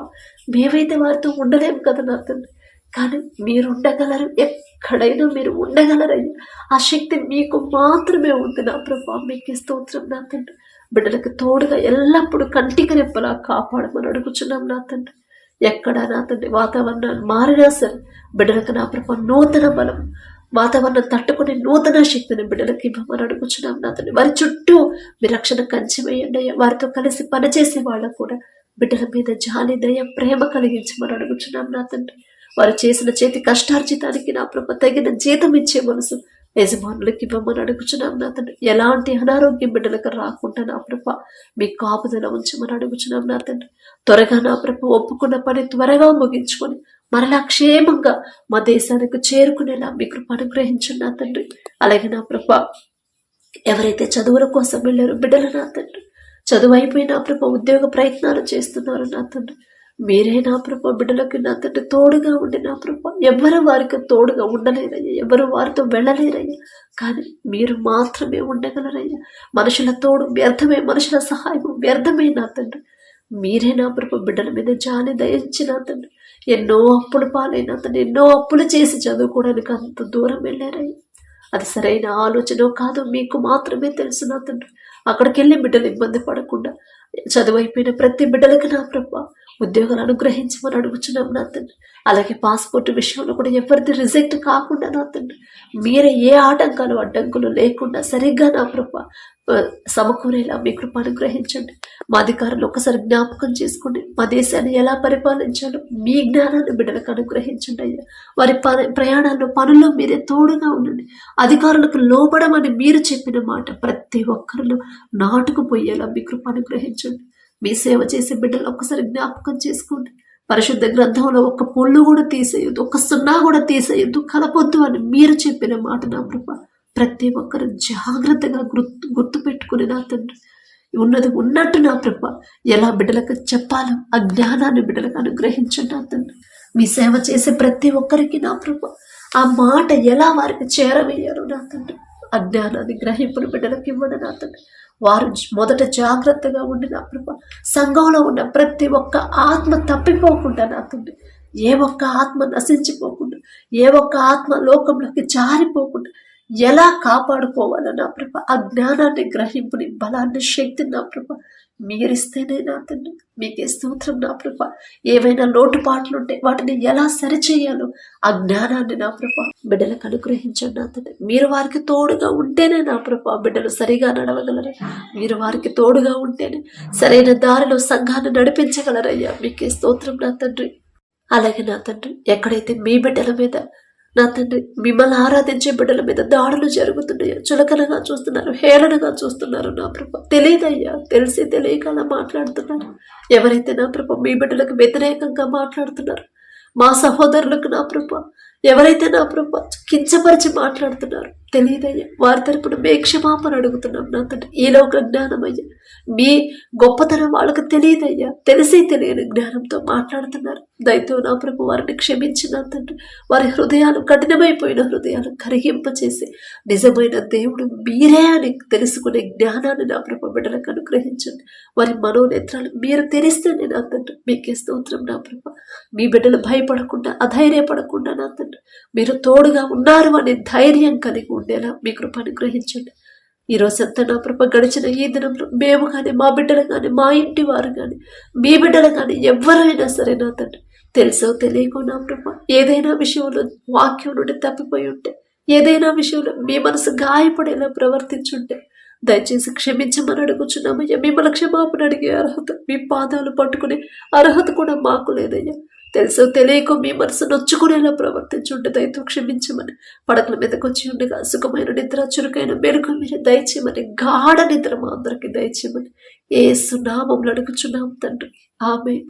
మేమైతే వారితో ఉండలేము కదా నా తండ్రి. కానీ మీరు ఉండగలరు, ఎక్కడైనా మీరు ఉండగలరయ్యా. ఆ శక్తి మీకు మాత్రమే ఉంది నా ప్రభా. మీకు స్తోత్రం నా తండ్రి. బిడ్డలకు తోడుగా ఎల్లప్పుడూ కంటికి రెప్పలా కాపాడమని అడుగుచున్నాం నా తండ్రి. ఎక్కడ నా తండ్రి వాతావరణాన్ని మారినా సరే బిడ్డలకు నా ప్రభా నూతన బలం, వాతావరణం తట్టుకునే నూతన శక్తిని బిడ్డలకు ఇవ్వమని అడుగుచున్నాం నా తండ్రి. వారి చుట్టూ మీ రక్షణ కంచె వేయండి అయ్యా. వారితో కలిసి పనిచేసే వాళ్ళకు కూడా బిడ్డల మీద జాలి దయ ప్రేమ కలిగించమని అడుగుచున్నాం నా తండ్రి. వారు చేసిన చేతి కష్టార్జితానికి నా ప్రభ తగిన జీతం ఇచ్చే మనసు యజమానులకి ఇవ్వమని అడుగుచున్నాం నా తండ్రి. ఎలాంటి అనారోగ్యం బిడ్డలకు రాకుండా నా ప్రభ మీ కాపుదల ఉంచమని అడుగుచున్నాం నా తండ్రి. త్వరగా నా ప్రభ ఒప్పుకున్న పని త్వరగా ముగించుకొని మరలా క్షేమంగా మా దేశానికి చేరుకునేలా మీ కృప అనుగ్రహించండి నా తండ్రి. అలాగే నా ప్రభ ఎవరైతే చదువుల కోసం వెళ్ళారో బిడ్డలు నా తండ్రి, చదువు అయిపోయి నా ప్రభ ఉద్యోగ ప్రయత్నాలు చేస్తున్నారు నా తండ్రి. మీరే నా ప్రభ బిడ్డలకి నా తండ్రి తోడుగా ఉండి నా ప్రభ ఎవరు వారికి తోడుగా ఉండలేరయ్యా, ఎవరు వారితో వెళ్ళలేరయ్యా, కానీ మీరు మాత్రమే ఉండగలరయ్యా. మనుషుల తోడు వ్యర్థమే, మనుషుల సహాయం వ్యర్థమే నా తండ్రి. మీరే నా ప్రభ బిడ్డల మీద జాలి దయించి నా తండ్రి. ఎన్నో అప్పులు పాలైన తండ్రి, ఎన్నో అప్పులు చేసి చదువుకోవడానికి అంత దూరం వెళ్ళారయ్యా. అది సరైన ఆలోచన కాదు, మీకు మాత్రమే తెలుసు నా తండ్రి. అక్కడికి వెళ్ళి బిడ్డలు ఇబ్బంది పడకుండా చదువు అయిపోయిన ప్రతి బిడ్డలకి నా ప్రభ ఉద్యోగాలు అనుగ్రహించమని అడుగుచున్నాం నా తండ్రి. అలాగే పాస్పోర్ట్ విషయంలో కూడా ఎవరిది రిజెక్ట్ కాకుండా నా తండ్రి మీరే ఏ ఆటంకాలు అడ్డంకులు లేకుండా సరిగ్గా నా ప్రభ సమకూరేలా మీ కృప అనుగ్రహించండి. మా అధికారులు ఒక్కసారి జ్ఞాపకం చేసుకోండి. మా దేశాన్ని ఎలా పరిపాలించాలో మీ జ్ఞానాన్ని బిడ్డలకు అనుగ్రహించండి అయ్యా. వారి ప్రయాణాల్లో పనుల్లో మీరే తోడుగా ఉండండి. అధికారులకు లోబడమని మీరు చెప్పిన మాట ప్రతి ఒక్కరిలో నాటుకుపోయేలా మీ కృప అనుగ్రహించండి. మీ సేవ చేసే బిడ్డలు ఒక్కసారి జ్ఞాపకం చేసుకోండి. పరిశుద్ధ గ్రంథంలో ఒక్క పొల్లు కూడా తీసేయొద్దు, ఒక్క సున్నా కూడా తీసేయొద్దు, కలపొద్దు అని మీరు చెప్పిన మాట నా ప్రభ ప్రతి ఒక్కరు జాగ్రత్తగా గుర్తు పెట్టుకుని నా తండ్రి ఉన్నది ఉన్నట్టు నా ప్రభ ఎలా బిడ్డలకు చెప్పాలో ఆ జ్ఞానాన్ని బిడ్డలకు అనుగ్రహించండి నా తండ్రి. మీ సేవ చేసే ప్రతి ఒక్కరికి నా ప్రభ ఆ మాట ఎలా వారికి చేరవేయాలో నా తండ్రి ఆ జ్ఞానాన్ని గ్రహింపుని బిడ్డలకు ఇవ్వండి నా తండ్రి. వారు మొదట జాగ్రత్తగా ఉండి నా ప్రభ సంఘంలో ఉన్న ప్రతి ఒక్క ఆత్మ తప్పిపోకుండా నా తండ్రి, ఏ ఒక్క ఆత్మ నశించిపోకుండా, ఏ ఒక్క ఆత్మ లోకంలోకి జారిపోకుండా ఎలా కాపాడుకోవాలో నా ప్రభ ఆ జ్ఞానాన్ని గ్రహింపుని బలాన్ని శక్తిని నా ప్రభ మీరిస్తేనే నా తండ్రి. మీకే స్తోత్రం నా ప్రభ. ఏవైనా లోటుపాట్లు ఉంటే వాటిని ఎలా సరిచేయాలో ఆ జ్ఞానాన్ని నా ప్రభ బిడ్డలకు అనుగ్రహించండి నా తండ్రి. మీరు వారికి తోడుగా ఉంటేనే నా ప్రభ బిడ్డలు సరిగా నడవగలరు. మీరు వారికి తోడుగా ఉంటేనే సరైన దారిలో సంఘాన్ని నడిపించగలరయ్యా. మీకే స్తోత్రం నా తండ్రి. అలాగే నా తండ్రి, ఎక్కడైతే మీ బిడ్డల మీద నా తండ్రి మిమ్మల్ని ఆరాధించే బిడ్డల మీద దాడులు జరుగుతున్నాయో, చులకనగా చూస్తున్నారు, హేళనగా చూస్తున్నారు నా ప్రభ. తెలియదయ్యా, తెలిసి తెలియక అలా మాట్లాడుతున్నారు. ఎవరైతే నా ప్రభ మీ బిడ్డలకు వ్యతిరేకంగా మాట్లాడుతున్నారు, మా సహోదరులకు నా ప్రభ ఎవరైతే నా ప్రభ కించపరిచి మాట్లాడుతున్నారు, తెలియదయ్యా, వారి తరపున మే క్షమాపణ అడుగుతున్నాం నా తండ్రి. ఈలో ఒక జ్ఞానం అయ్యా, మీ గొప్పతనం వాళ్ళకు తెలియదయ్యా, తెలిసి తెలియని జ్ఞానంతో మాట్లాడుతున్నారు. దయతో నా ప్రభు వారిని క్షమించిన తండ్రి. వారి హృదయాలు కఠినమైపోయిన హృదయాలు కరిగింపచేసి నిజమైన దేవుడు మీరే అని తెలుసుకునే జ్ఞానాన్ని నా ప్రభు బిడ్డలకు అనుగ్రహించండి. వారి మనోనేత్రాలు మీరు తెరిస్తేనే నా తండ్రి. మీకే స్తోత్రం నా ప్రభు. మీ బిడ్డలు భయపడకుండా అధైర్యపడకుండా నా తండ్రి మీరు తోడుగా ఉన్నారు అనే ధైర్యం కలిగి ఉండేలా మీ కృప అనుగ్రహించండి. ఈ రోజంతా నా ప్రభ గడిచిన ఈ దినంలో మేము కానీ, మా బిడ్డలు కానీ, మా ఇంటి వారు కానీ, మీ బిడ్డలు కానీ ఎవరైనా సరే నా తండ్రి తెలుసో తెలియకో నా ప్రభ ఏదైనా విషయంలో వాక్యం నుండి తప్పిపోయి ఉంటే, ఏదైనా విషయంలో మీ మనసు గాయపడేలా ప్రవర్తించుంటే దయచేసి క్షమించమని అడుగుచున్నామయ్యా. మిమ్మల్ని క్షమాపణ అడిగే అర్హత, మీ పాదాలు పట్టుకునే అర్హత కూడా మాకు లేదయ్యా. తెలుసో తెలియకో మీ మనసు నొచ్చుకునేలా ప్రవర్తించుంటే దయతో క్షమించమని, పడకల మీదకి వచ్చి ఉండగా సుఖమైన నిద్ర, చురుకైన మెలకు మీరు దయచేయమని, గాఢ నిద్ర మా అందరికి దయచేయమని యేసు నామములో అడుగుచున్నాం తండ్రి. ఆమేన్.